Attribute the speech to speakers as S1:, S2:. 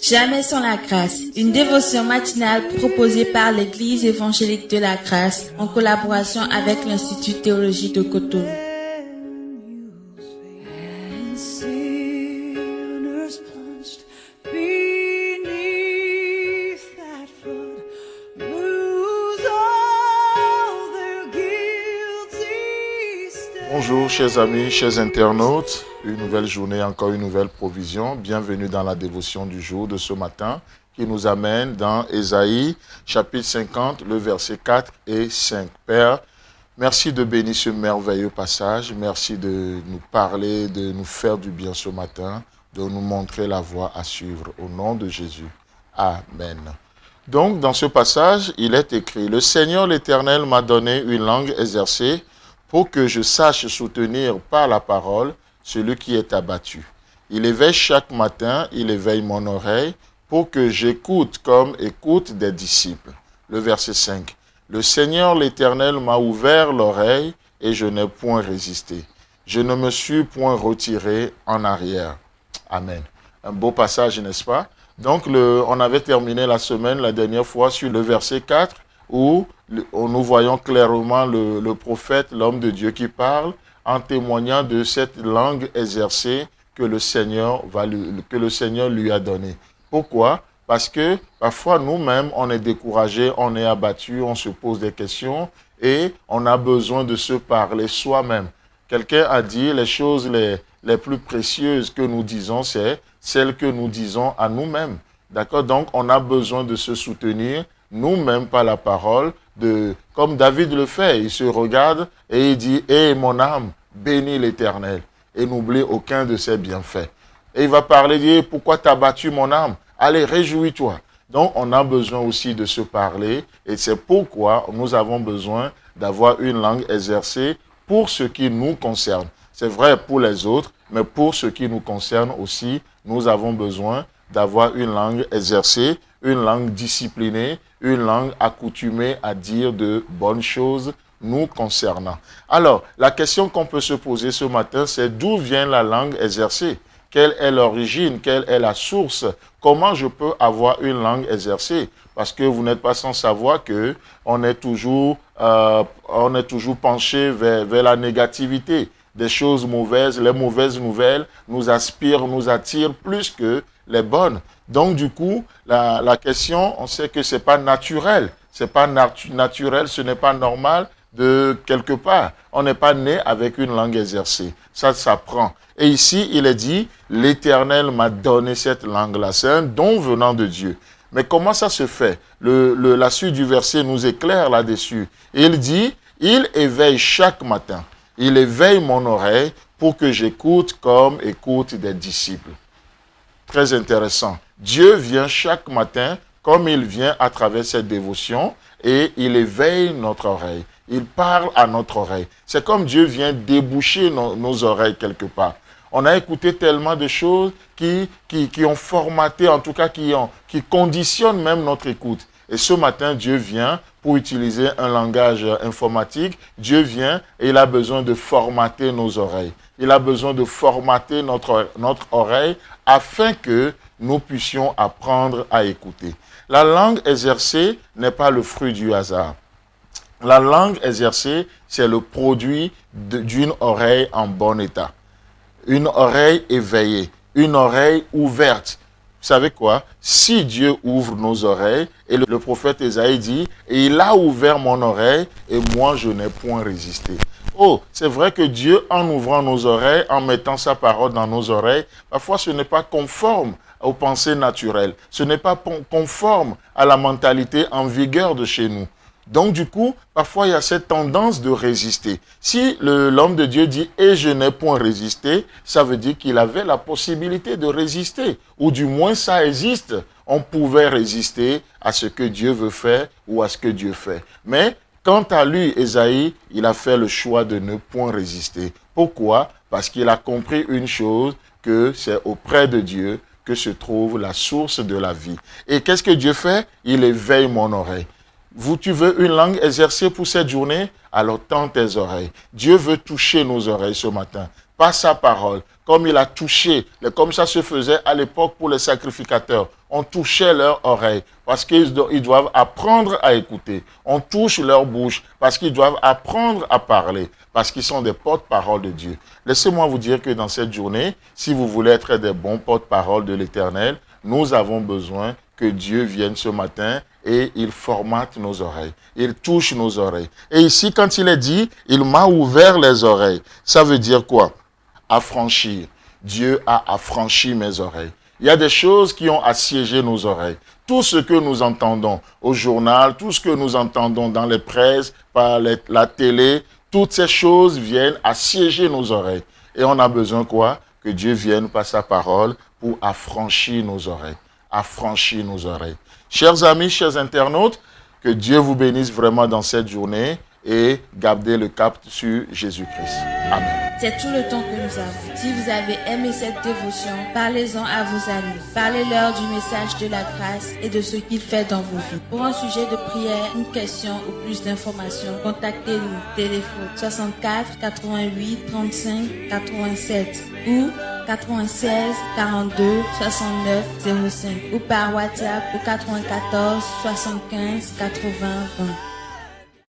S1: Jamais sans la grâce, une dévotion matinale proposée par l'Église évangélique de la grâce en collaboration avec l'Institut théologique de Cotonou.
S2: Bonjour chers amis, chers internautes, une nouvelle journée, encore une nouvelle provision. Bienvenue dans la dévotion du jour de ce matin qui nous amène dans Ésaïe chapitre 50, le verset 4 et 5. Père, merci de bénir ce merveilleux passage, merci de nous parler, de nous faire du bien ce matin, de nous montrer la voie à suivre. Au nom de Jésus, Amen. Donc dans ce passage, il est écrit, « Le Seigneur l'Éternel m'a donné une langue exercée, pour que je sache soutenir par la parole celui qui est abattu. Il éveille chaque matin, il éveille mon oreille, pour que j'écoute comme écoute des disciples. » Le verset 5. « Le Seigneur l'Éternel m'a ouvert l'oreille, et je n'ai point résisté. Je ne me suis point retiré en arrière. » Amen. Un beau passage, n'est-ce pas? Donc, on avait terminé la semaine, la dernière fois, sur le verset 4, où nous voyons clairement le prophète, l'homme de Dieu qui parle, en témoignant de cette langue exercée que le Seigneur lui a donnée. Pourquoi? Parce que parfois nous-mêmes, on est découragé, on est abattu, on se pose des questions et on a besoin de se parler soi-même. Quelqu'un a dit les choses les plus précieuses que nous disons, c'est celles que nous disons à nous-mêmes. D'accord? Donc, on a besoin de se soutenir nous-mêmes par la parole, comme David le fait. Il se regarde et il dit « Hé, mon âme, bénis l'Éternel et n'oublie aucun de ses bienfaits. » Et il va parler, dire « Pourquoi t'as battu mon âme? Allez, réjouis-toi. » Donc, on a besoin aussi de se parler et c'est pourquoi nous avons besoin d'avoir une langue exercée pour ce qui nous concerne. C'est vrai pour les autres, mais pour ce qui nous concerne aussi, nous avons besoin d'avoir une langue exercée, une langue disciplinée, une langue accoutumée à dire de bonnes choses nous concernant. Alors, la question qu'on peut se poser ce matin, c'est d'où vient la langue exercée? Quelle est l'origine? Quelle est la source? Comment je peux avoir une langue exercée? Parce que vous n'êtes pas sans savoir que on est toujours penché vers la négativité. Des choses mauvaises, les mauvaises nouvelles nous aspirent, nous attirent plus que les bonnes. Donc du coup, la question, on sait que c'est pas naturel. C'est pas naturel, ce n'est pas normal de quelque part. On n'est pas né avec une langue exercée. Ça s'apprend. Et ici, il est dit, l'Éternel m'a donné cette langue-là. C'est un don venant de Dieu. Mais comment ça se fait? La suite du verset nous éclaire là-dessus. Il dit, il éveille chaque matin. Il éveille mon oreille pour que j'écoute comme écoute des disciples. Très intéressant. Dieu vient chaque matin, comme il vient à travers cette dévotion, et il éveille notre oreille. Il parle à notre oreille. C'est comme Dieu vient déboucher nos oreilles quelque part. On a écouté tellement de choses qui ont formaté, en tout cas qui conditionnent même notre écoute. Et ce matin, Dieu vient pour utiliser un langage informatique. Dieu vient et il a besoin de formater nos oreilles. Il a besoin de formater notre oreille afin que nous puissions apprendre à écouter. La langue exercée n'est pas le fruit du hasard. La langue exercée, c'est le produit d'une oreille en bon état. Une oreille éveillée, une oreille ouverte. Vous savez quoi? Si Dieu ouvre nos oreilles, et le prophète Ésaïe dit, « Et il a ouvert mon oreille, et moi je n'ai point résisté. » Oh, c'est vrai que Dieu, en ouvrant nos oreilles, en mettant sa parole dans nos oreilles, parfois ce n'est pas conforme aux pensées naturelles. Ce n'est pas conforme à la mentalité en vigueur de chez nous. Donc du coup, parfois il y a cette tendance de résister. Si l'homme de Dieu dit « et je n'ai point résisté », ça veut dire qu'il avait la possibilité de résister. Ou du moins ça existe. On pouvait résister à ce que Dieu veut faire ou à ce que Dieu fait. Mais quant à lui, Ésaïe, il a fait le choix de ne point résister. Pourquoi? Parce qu'il a compris une chose, que c'est auprès de Dieu que se trouve la source de la vie. Et qu'est-ce que Dieu fait? Il éveille mon oreille. Tu veux une langue exercée pour cette journée? Alors tends tes oreilles. Dieu veut toucher nos oreilles ce matin. par sa parole, comme il a touché, comme ça se faisait à l'époque pour les sacrificateurs. On touchait leurs oreilles parce qu'ils doivent apprendre à écouter. On touche leur bouche parce qu'ils doivent apprendre à parler, parce qu'ils sont des porte-parole de Dieu. Laissez-moi vous dire que dans cette journée, si vous voulez être des bons porte-parole de l'Éternel, nous avons besoin que Dieu vienne ce matin et il formate nos oreilles. Il touche nos oreilles. Et ici, quand il est dit, il m'a ouvert les oreilles, ça veut dire quoi? Affranchir. Dieu a affranchi mes oreilles. Il y a des choses qui ont assiégé nos oreilles. Tout ce que nous entendons au journal, tout ce que nous entendons dans les presses, par la télé, toutes ces choses viennent assiéger nos oreilles. Et on a besoin quoi? Que Dieu vienne par sa parole pour affranchir nos oreilles. Affranchir nos oreilles. Chers amis, chers internautes, que Dieu vous bénisse vraiment dans cette journée et gardez le cap sur Jésus-Christ. Amen.
S1: C'est tout le temps que nous avons. Si vous avez aimé cette dévotion, parlez-en à vos amis. Parlez-leur du message de la grâce et de ce qu'il fait dans vos vies. Pour un sujet de prière, une question ou plus d'informations, contactez-nous. Téléphone 64 88 35 87 ou 96 42 69 05 ou par WhatsApp au 94 75 80 20.